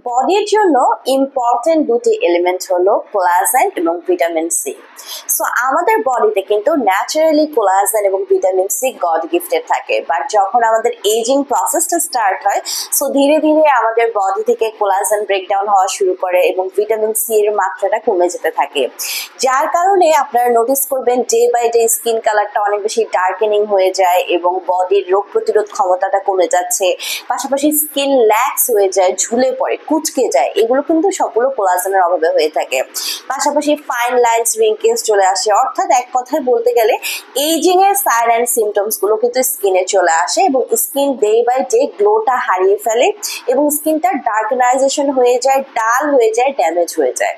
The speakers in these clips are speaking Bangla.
বডির জন্য ইম্পর্টেন্ট দুটি এলিমেন্ট হলো কোলাজেন এবং ভিটামিন সি। সো আমাদের বডিতে কিন্তু ন্যাচারালি কোলাজেন এবং ভিটামিন সি গড গিফটেড থাকে, বাট যখন আমাদের এজিং প্রসেসটা স্টার্ট হয় সো ধীরে ধীরে আমাদের বডি থেকে কোলাজেন ব্রেকডাউন হওয়া শুরু করে এবং ভিটামিন সি এর মাত্রাটা কমে যেতে থাকে, যার কারণে আপনারা নোটিস করবেন ডে বাই ডে স্কিন কালারটা অনেক বেশি ডার্কেনিং হয়ে যায় এবং বডির রোগ প্রতিরোধ ক্ষমতাটা কমে যাচ্ছে, পাশাপাশি স্কিন ল্যাক্স হয়ে যায়, ঝুলে পড়ে, কুচকে যায়। এগুলো কিন্তু সবগুলো কোলাজেনের অভাবে হয়ে থাকে। পাশাপাশি ফাইন লাইনস, রিঙ্কেলস চলে আসে, অর্থাৎ এক কথায় বলতে গেলে এইজিং এর সাইন অ্যান্ড সিমটমস গুলো কিন্তু স্কিনে চলে আসে এবং স্কিন ডে বাই ডে গ্লোটা হারিয়ে ফেলে এবং স্কিনটা ডার্কনাইজেশন হয়ে যায়, ডাল হয়ে যায়, ড্যামেজ হয়ে যায়।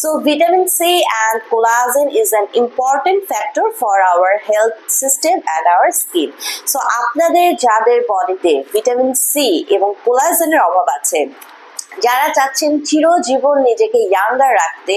So vitamin C and collagen is an important factor for our health system and our skin. So আপনাদের যাদের বডিতে ভিটামিন সি এবং কোলাজেনের অভাব আছে, যারা চাচ্ছেন চিরজীবন নিজেকে ইয়াঙ্গার রাখতে,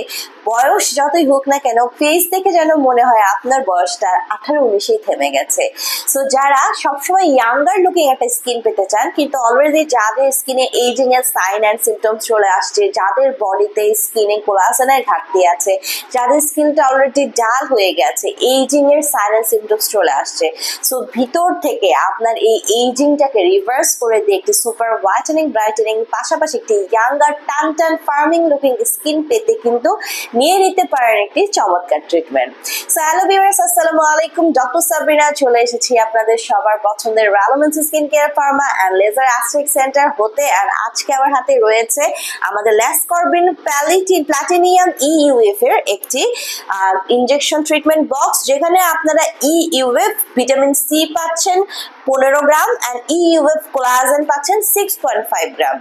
বয়স যতই হোক না কেন ফেস থেকে যেন মনে হয় আপনার বয়সটা 18-19-এই থেমে গেছে। সো যারা সবসময় ইয়াঙ্গার লুকিং একটা স্কিন পেতে চান, কিন্তু অলরেডি যাদের স্কিনে এইজিং এর সাইন অ্যান্ড সিমটমস চলে আসছে, যাদের বডিতে স্কিনে কোলাজেনের ঘাটতি আছে, যাদের স্কিনটা অলরেডি ডাল হয়ে গেছে, এইজিং এর সাইন অ্যান্ড সিমটমস চলে আসছে, সো ভিতর থেকে আপনার এই এইজিংটাকে রিভার্স করে দিয়ে একটি সুপার হোয়াইটেনিং, ব্রাইটেনিং, পাশাপাশি একটি ইয়াঙ্গার টান টান ফার্মিং লুকিং স্কিন পেতে কিন্তু নিয়ে নিতে পারেন একটি চমৎকার ট্রিটমেন্ট। সো হ্যালো ভিউয়ার্স, আসসালামু আলাইকুম। ডক্টর সাবরিনা চলে এসেছি আপনাদের সবার পছন্দের রেলোমেন্স skin care pharma and laser aesthetic centre হতে। আর আজকে আমার হাতে রয়েছে আমাদের ল্যাসকরবিন প্লাটিনিয়াম ইউএফ এর একটি ইনজেকশন ট্রিটমেন্ট বক্স, যেখানে আপনারা ইউএফ ভিটামিন সি পাচ্ছেন 15 গ্রাম অ্যান্ড ইউএফ কোলাজেন পাচ্ছেন 6.5 গ্রাম।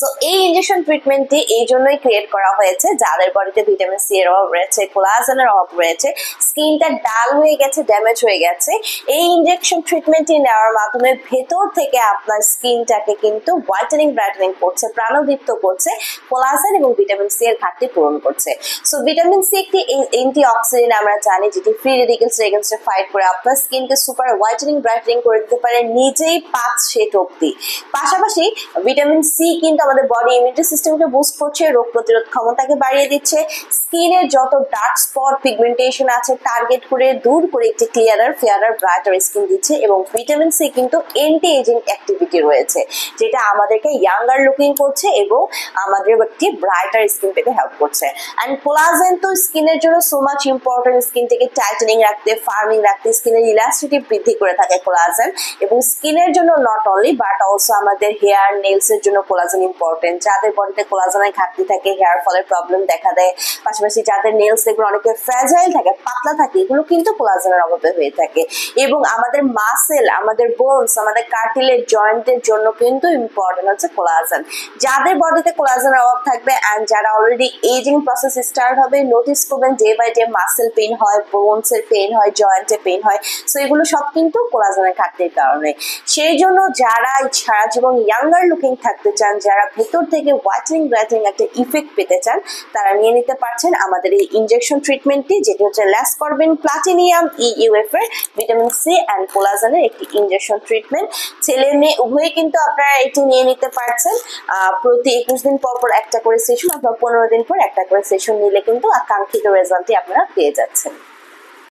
সো এই ইনজেকশন ট্রিটমেন্টটি এই জন্যই ক্রিয়েট করা হয়েছে যাদের বডিতে ভিটামিন সি এর অভাব রয়েছে, কোলাজেনের অভাব রয়েছে, স্কিনটা ডাল হয়ে গেছে, ড্যামেজ হয়ে গেছে। এই ইনজেকশন ট্রিটমেন্টটি নেওয়ার মাধ্যমে ভেতর থেকে আপনার স্কিনটাকে কিন্তু হোয়াইটেনিং, ব্রাইটেনিং করছে, প্রাণদীপ্ত করছে, কোলাজেন এবং ভিটামিন সি এর ঘাটতি পূরণ করছে। সো ভিটামিন সি একটি অ্যান্টি অক্সিডেন্ট আমরা জানি, যেটি ফ্রি রেডিকেলস এগেইনস্টে ফাইট করে আপনার স্কিনকে সুপার হোয়াইটেনিং, ব্রাইটেনিং করে দিতে পারে নিজেই 5 সেট অব্দি। পাশাপাশি ভিটামিন সি কিন্তু আমাদের বডি ইমিউনিটি সিস্টেমকে বুস্ট করছে, রোগ প্রতিরোধ ক্ষমতাকে বাড়িয়ে দিচ্ছে, স্কিনের যত ডার্ক স্পট, পিগমেন্টেশন আছে টার্গেট করে দূর করে একটি ক্লিয়ারার, ফেয়ারার, ব্রাইটার স্কিন দিচ্ছে। এবং ভিটামিন সি কিন্তু অ্যান্টি এজিং অ্যাক্টিভিটি রয়েছে, যেটা আমাদেরকে ইয়াঙ্গার লুকিং করছে এবং আমাদের একটি ব্রাইটার স্কিন পেতে হেল্প করছে। অ্যান্ড কোলাজেন তো স্কিনের জন্য সো মাচ ইম্পর্টেন্ট, স্কিনটাকে টাইটেনিং রাখতে, ফার্মিং রাখতে, স্কিনের ইলাস্টিসিটি বৃদ্ধি করে থাকে কোলাজেন। এবং স্কিনের জন্য নট অনলি বাট অলসো আমাদের হেয়ার, নেলস এর জন্য কোলাজেন ইম্পর্টেন্ট। যাদের বডিতে কোলাজেনের ঘাটতি থাকে, হেয়ার ফলের প্রবলেম দেখা দেয়, পাশাপাশি যাদের নেলস দেখবেন অনেকে ফ্র্যাজাইল থাকে, পাতলা থাকে, এগুলো কিন্তু কোলাজেনের অভাবে হয়ে থাকে। এবং আমাদের মাসেল, আমাদের বোনস, আমাদের কার্টিলেজ, জয়েন্টের জন্য কিন্তু ইম্পর্টেন্ট হচ্ছে কোলাজেন। যাদের বডিতে কোলাজেনের অভাব থাকবে অ্যান্ড যারা অলরেডি এজিং প্রসেস স্টার্ট হবে, নোটিস করবেন day by day muscle pain হয়, বোনস এর পেইন হয়, জয়েন্টে পেইন হয়। সো এগুলো সব কিন্তু কোলাজেনের ঘাটতির কারণে। সেই জন্য যারা সারা জীবন ইয়াঙ্গার লুকিং থাকতে চান, যারা ভেতর থেকে হোয়াইটেনিং, ব্রাইটেনিং একটা ইফেক্ট পেতে চান, তারা নিয়ে নিতে পারছেন আমাদের এই ইনজেকশন ট্রিটমেন্টটি, যেটি হচ্ছে ল্যাসকরবিন প্লাটিনিয়াম ইউএফ এর ভিটামিন সি অ্যান্ড কোলাজেনের একটি ইনজেকশন ট্রিটমেন্ট। ছেলে মেয়ে উভয়ই কিন্তু আপনারা এটি নিয়ে নিতে পারছেন। প্রতি 21 দিন পর পর একটা করে সেশন অথবা 15 দিন পর একটা করে সেশন নিলে কিন্তু আকাঙ্ক্ষিত রেজাল্টই আপনারা পেয়ে যাচ্ছেন।